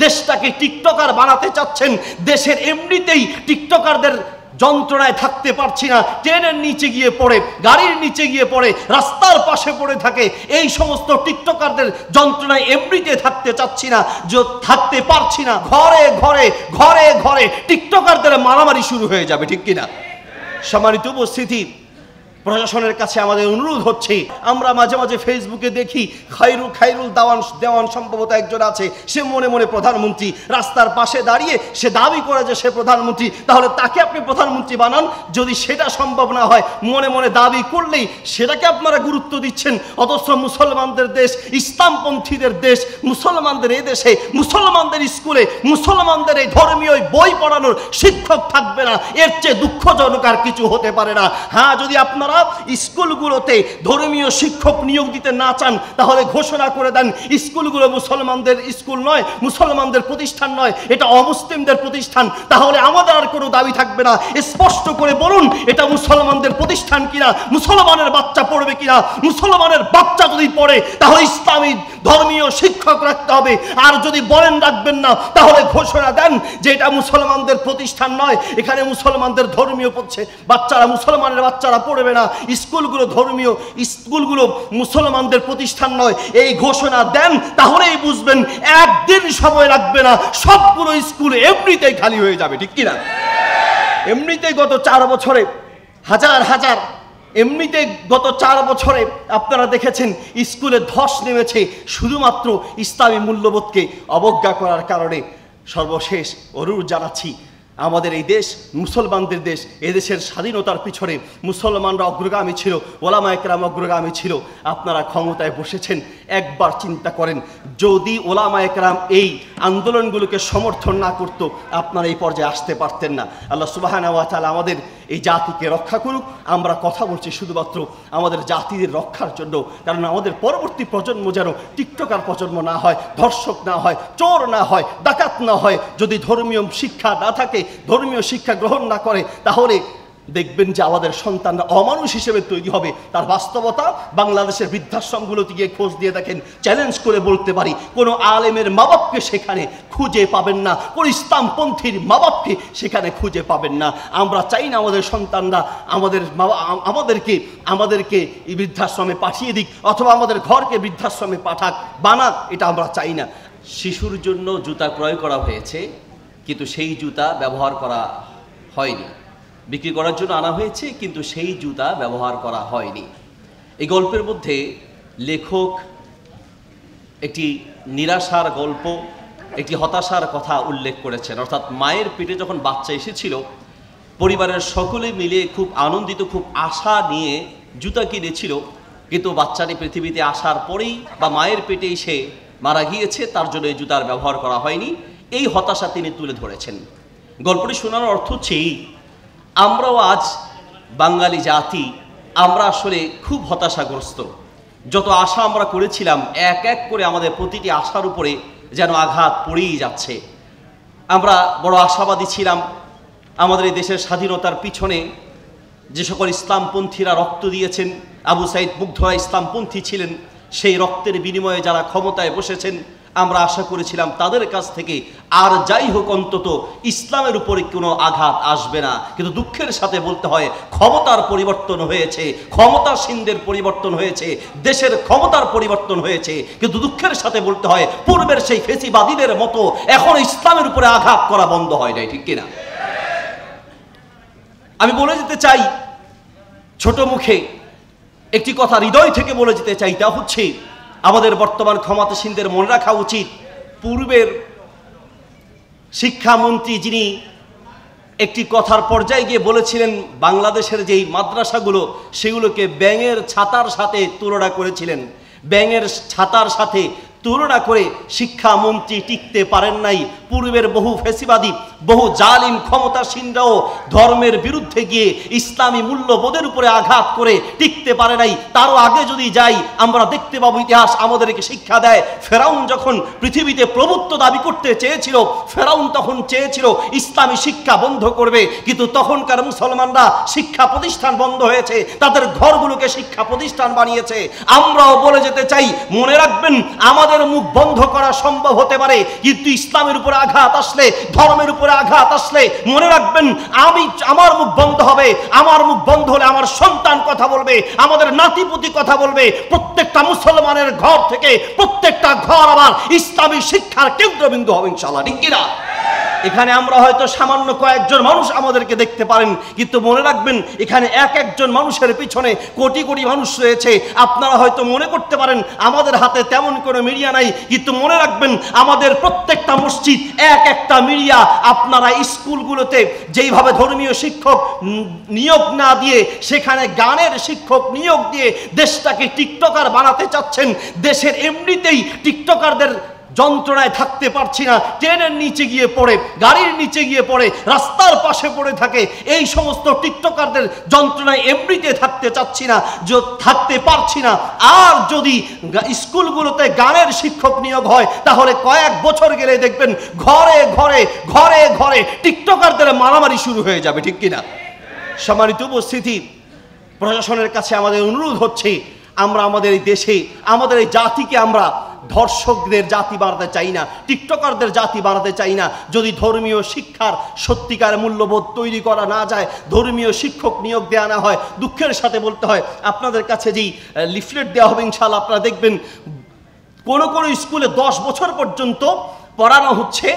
দেশটাকে টিকটকার বানাতে চাচ্ছেন। দেশের এমনিতেই টিকটকারদের যন্ত্রণায় থাকতে পারছি না, ট্রেনের নিচে গিয়ে পড়ে, গাড়ির নিচে গিয়ে পড়ে, রাস্তার পাশে পড়ে থাকে। এই সমস্ত টিকটকারদের যন্ত্রণায় এমনিতে থাকতে চাচ্ছি না, থাকতে পারছি না। ঘরে ঘরে ঘরে ঘরে টিকটকারদের মারামারি শুরু হয়ে যাবে, ঠিক কিনা? সম্মানিত উপস্থিতি, প্রশাসনের কাছে আমাদের অনুরোধ হচ্ছে, আমরা মাঝে মাঝে ফেসবুকে দেখি খায়রুল দেওয়ান সম্ভবত একজন আছে, সে মনে মনে প্রধানমন্ত্রী, রাস্তার পাশে দাঁড়িয়ে সে দাবি করে যে সে প্রধানমন্ত্রী। তাহলে তাকে আপনি প্রধানমন্ত্রী বানান। যদি সেটা সম্ভব না হয়, মনে মনে দাবি করলেই সেটাকে আপনারা গুরুত্ব দিচ্ছেন, অথচ মুসলমানদের দেশ, ইসলামপন্থীদের দেশ, মুসলমানদের এই দেশে, মুসলমানদের স্কুলে মুসলমানদের এই ধর্মীয় বই পড়ানোর শিক্ষক থাকবে না। এর চেয়ে দুঃখজনক আর কিছু হতে পারে না। হ্যাঁ, যদি আপনারা স্কুলগুলোতে ধর্মীয় শিক্ষক নিয়োগ দিতে না চান, তাহলে ঘোষণা করে দেন স্কুলগুলো মুসলমানদের স্কুল নয়, মুসলমানদের প্রতিষ্ঠান নয়, এটা অমুসলিমদের প্রতিষ্ঠান। তাহলে আমাদের আর কোনো দাবি থাকবে না। স্পষ্ট করে বলুন এটা মুসলমানদের প্রতিষ্ঠান কিনা, মুসলমানের বাচ্চা পড়বে কিনা। মুসলমানের বাচ্চা যদি পড়ে তাহলে ইসলামী ধর্মীয় শিক্ষক রাখতে হবে। আর যদি বলেন রাখবেন না, তাহলে ঘোষণা দেন যে এটা মুসলমানদের প্রতিষ্ঠান নয়, এখানে মুসলমানদের ধর্মীয় বাচ্চারা, মুসলমানের বাচ্চারা পড়বে না, স্কুলগুলো ধর্মীয়, স্কুলগুলো মুসলমানদের প্রতিষ্ঠান নয়। এই ঘোষণা দেন, তাহলেই বুঝবেন একদিন সময় লাগবে না, সবগুলো স্কুল এমনিতেই খালি হয়ে যাবে, ঠিক কিনা? এমনিতেই গত 4 বছরে হাজার হাজার, এমনিতে গত 4 বছরে আপনারা দেখেছেন স্কুলে ধস নেমেছে শুধুমাত্র ইসলামী মূল্যবোধকে অবজ্ঞা করার কারণে। সর্বশেষ অনুরোধ জানাচ্ছি, আমাদের এই দেশ মুসলমানদের দেশ, এদেশের স্বাধীনতার পিছনে মুসলমানরা অগ্রগামী ছিল, ওলামা একরাম অগ্রগামী ছিল। আপনারা ক্ষমতায় বসেছেন, একবার চিন্তা করেন, যদি ওলামা একরাম এই আন্দোলনগুলোকে সমর্থন না করতো, আপনারা এই পর্যায়ে আসতে পারতেন না। আল্লাহ সুবহানাহু ওয়া তাআলা আমাদের এই জাতিকে রক্ষা করুক। আমরা কথা বলছি শুধুমাত্র আমাদের জাতির রক্ষার জন্য, কারণ আমাদের পরবর্তী প্রজন্ম যেন টিকটকার প্রজন্ম না হয়, ধর্ষক না হয়, চোর না হয়, ডাকাত না হয়। যদি ধর্মীয় শিক্ষা না থাকে, ধর্মীয় শিক্ষা গ্রহণ না করে, তাহলে দেখবেন যে আমাদের সন্তানরা অমানুষ হিসেবে তৈরি হবে। তার বাস্তবতা বাংলাদেশের বৃদ্ধাশ্রমগুলোতে গিয়ে খোঁজ দিয়ে দেখেন, চ্যালেঞ্জ করে বলতে পারি, কোনো আলেমের মা বাপকে সেখানে খুঁজে পাবেন না, কোনো ইসলামপন্থীর মা বাপকে সেখানে খুঁজে পাবেন না। আমরা চাই না আমাদের সন্তানরা আমাদেরকে এই বৃদ্ধাশ্রমে পাঠিয়ে দিক, অথবা আমাদের ঘরকে বৃদ্ধাশ্রমে বানাক, এটা আমরা চাই না। শিশুর জন্য জুতা ক্রয় করা হয়েছে, কিন্তু সেই জুতা ব্যবহার করা হয়নি। বিক্রি করার জন্য আনা হয়েছে, কিন্তু সেই জুতা ব্যবহার করা হয়নি। এই গল্পের মধ্যে লেখক একটি নিরাশার গল্প, একটি হতাশার কথা উল্লেখ করেছেন। অর্থাৎ মায়ের পেটে যখন বাচ্চা এসেছিল, পরিবারের সকলে মিলে খুব আনন্দিত, খুব আশা নিয়ে জুতা কিনেছিল, কিন্তু বাচ্চাটি পৃথিবীতে আসার পরেই বা মায়ের পেটেই সে মারা গিয়েছে, তার জন্য এই জুতার ব্যবহার করা হয়নি। এই হতাশা তিনি তুলে ধরেছেন। গল্পটি শোনানোর অর্থ হচ্ছে, আমরাও আজ বাঙালি জাতি, আমরা আসলে খুব হতাশাগ্রস্ত। যত আশা আমরা করেছিলাম, এক এক করে আমাদের প্রতিটি আশার উপরে যেন আঘাত পড়েই যাচ্ছে। আমরা বড় আশাবাদী ছিলাম, আমাদের এই দেশের স্বাধীনতার পিছনে যে সকল ইসলামপন্থীরা রক্ত দিয়েছেন, আবু সাইদ মুগ্ধরা ইসলামপন্থী ছিলেন, সেই রক্তের বিনিময়ে যারা ক্ষমতায় বসেছেন, আমরা আশা করেছিলাম তাদের কাছ থেকে আর যাই হোক অন্তত ইসলামের উপরে কোনো আঘাত আসবে না। কিন্তু দুঃখের সাথে বলতে হয়, ক্ষমতার পরিবর্তন হয়েছে, ক্ষমতাসীনদের পরিবর্তন হয়েছে, দেশের ক্ষমতার পরিবর্তন হয়েছে, কিন্তু দুঃখের সাথে বলতে হয় পূর্বের সেই ফেসিবাদীদের মতো এখন ইসলামের উপরে আঘাত করা বন্ধ হয় নাই, ঠিক কিনা? আমি বলে যেতে চাই, ছোট মুখে একটি কথা হৃদয় থেকে বলে যেতে চাই, তা হচ্ছে আমাদের বর্তমান ক্ষমতাসীনদের মনে রাখা উচিত, পূর্বের শিক্ষামন্ত্রী যিনি একটি কথার পর্যায়ে গিয়ে বলেছিলেন, বাংলাদেশের যেই মাদ্রাসাগুলো সেগুলোকে ব্যাঙের ছাতার সাথে তুলনা করেছিলেন। ব্যাঙের ছাতার সাথে তুলনা করে শিক্ষামন্ত্রী টিকতে পারেন নাই। পূর্বের বহু ফেসিবাদী, বহু জালিম ক্ষমতাসীনরাও ধর্মের বিরুদ্ধে গিয়ে ইসলামী মূল্যবোধের উপরে আঘাত করে টিকতে পারে নাই। তারও আগে যদি যাই, আমরা দেখতে পাবো ইতিহাস আমাদেরকে শিক্ষা দেয়, ফেরাউন যখন পৃথিবীতে প্রভুত্ব দাবি করতে চেয়েছিল, ফেরাউন তখন চেয়েছিল ইসলামী শিক্ষা বন্ধ করবে, কিন্তু তখনকার মুসলমানরা শিক্ষা প্রতিষ্ঠান বন্ধ হয়েছে, তাদের ঘরগুলোকে শিক্ষা প্রতিষ্ঠান বানিয়েছে। আমরাও বলে যেতে চাই, মনে রাখবেন আমাদের আমাদের মুখ বন্ধ করা সম্ভব হতে পারে, কিন্তু ইসলামের উপরে আঘাত আসলে, ধর্মের উপরে আঘাত আসলে মনে রাখবেন আমার মুখ বন্ধ হবে। আমার মুখ বন্ধ হলে আমার সন্তান কথা বলবে, আমাদের নাতিপুতি কথা বলবে। প্রত্যেকটা মুসলমানের ঘর থেকে প্রত্যেকটা ঘর আবার ইসলামী শিক্ষার কেন্দ্রবিন্দু হবে ইনশাআল্লাহ, ঠিক কিনা? এখানে আমরা হয়তো সামান্য কয়েকজন মানুষ আমাদেরকে দেখতে পারেন, কিন্তু মনে রাখবেন এখানে এক একজন মানুষের পিছনে কোটি কোটি মানুষ রয়েছে। আপনারা হয়তো মনে করতে পারেন আমাদের হাতে তেমন কোনো মিডিয়া নাই, কিন্তু মনে রাখবেন আমাদের প্রত্যেকটা মসজিদ এক একটা মিডিয়া। আপনারা স্কুলগুলোতে যেইভাবে ধর্মীয় শিক্ষক নিয়োগ না দিয়ে সেখানে গানের শিক্ষক নিয়োগ দিয়ে দেশটাকে টিকটকার বানাতে চাচ্ছেন, দেশের এমনিতেই টিকটকারদের যন্ত্রণায় থাকতে পারছি না, ট্রেনের নিচে গিয়ে পড়ে, গাড়ির নিচে গিয়ে পড়ে, রাস্তার পাশে পড়ে থাকে, এই সমস্ত টিকটকারদের যন্ত্রণায় এমনিতে থাকতে চাচ্ছি না, থাকতে পারছি না। আর যদি স্কুলগুলোতে গানের শিক্ষক নিয়োগ হয় তাহলে কয়েক বছর গেলে দেখবেন ঘরে ঘরে ঘরে ঘরে টিকটকারদের মারামারি শুরু হয়ে যাবে, ঠিক কিনা? সম্মানিত উপস্থিতি, প্রশাসনের কাছে আমাদের অনুরোধ হচ্ছে, আমরা আমাদের এই দেশে আমাদের এই জাতিকে আমরা ধর্ষকদের জাতি বাড়াতে চাই না, টিকটকারদের জাতি বাড়াতে চাই না। যদি ধর্মীয় শিক্ষার সত্যিকার মূল্যবোধ তৈরি করা না যায়, ধর্মীয় শিক্ষক নিয়োগ দেওয়া না হয়, দুঃখের সাথে বলতে হয় আপনাদের কাছে যেই লিফলেট দেওয়া হবে ইনশাআল্লাহ আপনারা দেখবেন কোনো কোনো স্কুলে 10 বছর পর্যন্ত পড়ানো হচ্ছে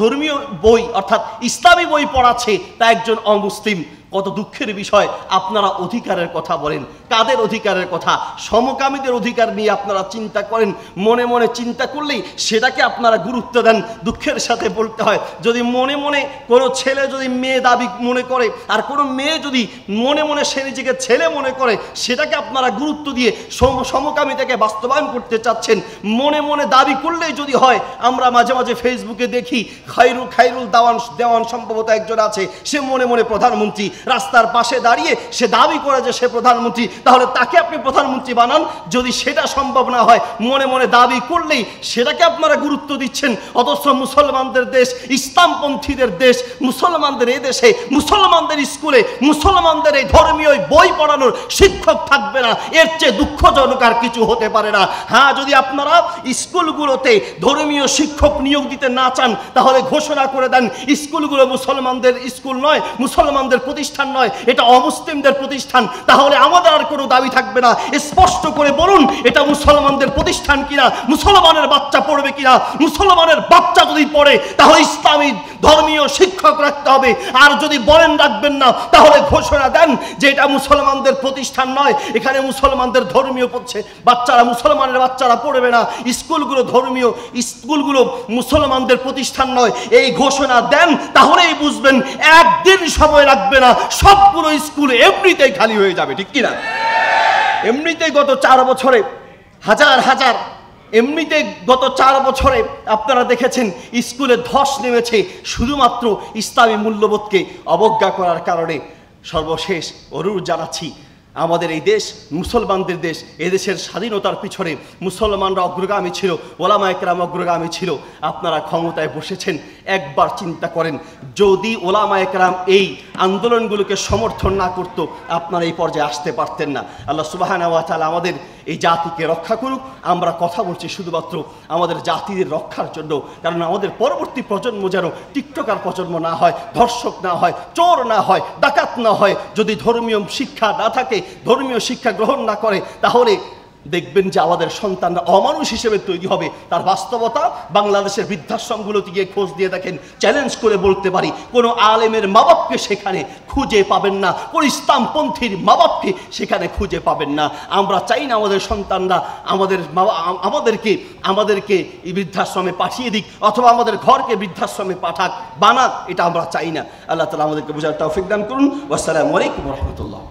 ধর্মীয় বই, অর্থাৎ ইসলামী বই পড়াচ্ছে তা একজন অমুসলিম। কত দুঃখের বিষয়। আপনারা অধিকারের কথা বলেন, কাদের অধিকারের কথা? সমকামীদের অধিকার নিয়ে আপনারা চিন্তা করেন, মনে মনে চিন্তা করলেই সেটাকে আপনারা গুরুত্ব দেন। দুঃখের সাথে বলতে হয়, যদি মনে মনে কোনো ছেলে যদি মেয়ে দাবি মনে করে, আর কোনো মেয়ে যদি মনে মনে সে নিজেকে ছেলে মনে করে, সেটাকে আপনারা গুরুত্ব দিয়ে সমকামিতাকে বাস্তবায়ন করতে চাচ্ছেন। মনে মনে দাবি করলেই যদি হয়, আমরা মাঝে মাঝে ফেসবুকে দেখি খায়রুল দেওয়ান সম্ভবত একজন আছে, সে মনে মনে প্রধানমন্ত্রী, রাস্তার পাশে দাঁড়িয়ে সে দাবি করে যে সে প্রধানমন্ত্রী, তাহলে তাকে আপনি প্রধানমন্ত্রী বানান। যদি সেটা সম্ভব না হয়, মনে মনে দাবি করলেই সেটাকে আপনারা গুরুত্ব দিচ্ছেন। অথচ মুসলমানদের দেশ, ইসলামপন্থীদের দেশ, মুসলমানদের এই দেশে, মুসলমানদের স্কুলে মুসলমানদের এই ধর্মীয় বই পড়ানোর শিক্ষক থাকবে না, এর চেয়ে দুঃখজনক আর কিছু হতে পারে না। হ্যাঁ, যদি আপনারা স্কুলগুলোতে ধর্মীয় শিক্ষক নিয়োগ দিতে না চান, তাহলে ঘোষণা করে দেন স্কুলগুলো মুসলমানদের স্কুল নয়, মুসলমানদের প্রতিষ্ঠান নয়, এটা অমুসলিমদের প্রতিষ্ঠান। তাহলে আমাদের আর কোনো দাবি থাকবে না। স্পষ্ট করে বলুন এটা মুসলমানদের প্রতিষ্ঠান কিনা, মুসলমানের বাচ্চা পড়বে কিনা। মুসলমানের বাচ্চা যদি পড়ে তাহলে ইসলামী ধর্মীয় শিক্ষক রাখতে হবে। আর যদি বলেন রাখবেন না, তাহলে ঘোষণা দেন যে এটা মুসলমানদের প্রতিষ্ঠান নয়, এখানে মুসলমানদের ধর্মীয় বাচ্চারা, মুসলমানের বাচ্চারা পড়বে না, স্কুলগুলো মুসলমানদের প্রতিষ্ঠান নয়, এই ঘোষণা দেন। তাহলেই বুঝবেন একদিন সময় লাগবে না, সবগুলো স্কুল এমনিতেই খালি হয়ে যাবে, ঠিক কিনা? এমনিতেই গত 4 বছরে হাজার এমনিতে গত 4 বছরে আপনারা দেখেছেন স্কুলে ধস নেমেছে শুধুমাত্র ইসলামী মূল্যবোধকে অবজ্ঞা করার কারণে। সর্বশেষ অনুরোধ জানাচ্ছি, আমাদের এই দেশ মুসলমানদের দেশ, এদেশের স্বাধীনতার পিছনে মুসলমানরা অগ্রগামী ছিল, ওলামায়ে কেরাম অগ্রগামী ছিল। আপনারা ক্ষমতায় বসেছেন, একবার চিন্তা করেন যদি ওলামায়ে কেরাম এই আন্দোলনগুলোকে সমর্থন না করত, আপনারা এই পর্যায়ে আসতে পারতেন না। আল্লাহ সুবহানাহু ওয়া তাআলা আমাদের এই জাতিকে রক্ষা করুক। আমরা কথা বলছি শুধুমাত্র আমাদের জাতির রক্ষার জন্য, কারণ আমাদের পরবর্তী প্রজন্ম যেন টিকটকার প্রজন্ম না হয়, ধর্ষক না হয়, চোর না হয়, ডাকাত না হয়। যদি ধর্মীয় শিক্ষা না থাকে, ধর্মীয় শিক্ষা গ্রহণ না করে, তাহলে দেখবেন যে আমাদের সন্তানরা অমানুষ হিসেবে তৈরি হবে। তার বাস্তবতা বাংলাদেশের বৃদ্ধাশ্রমগুলোতে গিয়ে খোঁজ দিয়ে দেখেন, চ্যালেঞ্জ করে বলতে পারি, কোনো আলেমের মা বাপকে সেখানে খুঁজে পাবেন না, কোনো ইসলামপন্থীর মা বাপকে সেখানে খুঁজে পাবেন না। আমরা চাই না আমাদের সন্তানরা আমাদেরকে এই বৃদ্ধাশ্রমে পাঠিয়ে দিক, অথবা আমাদের ঘরকে বৃদ্ধাশ্রমে পাঠাক, বানাক, এটা আমরা চাই না। আল্লাহ তাআলা আমাদেরকে বোঝার তৌফিক দান করুন। আসসালামু আলাইকুম ওয়া রাহমাতুল্লাহ।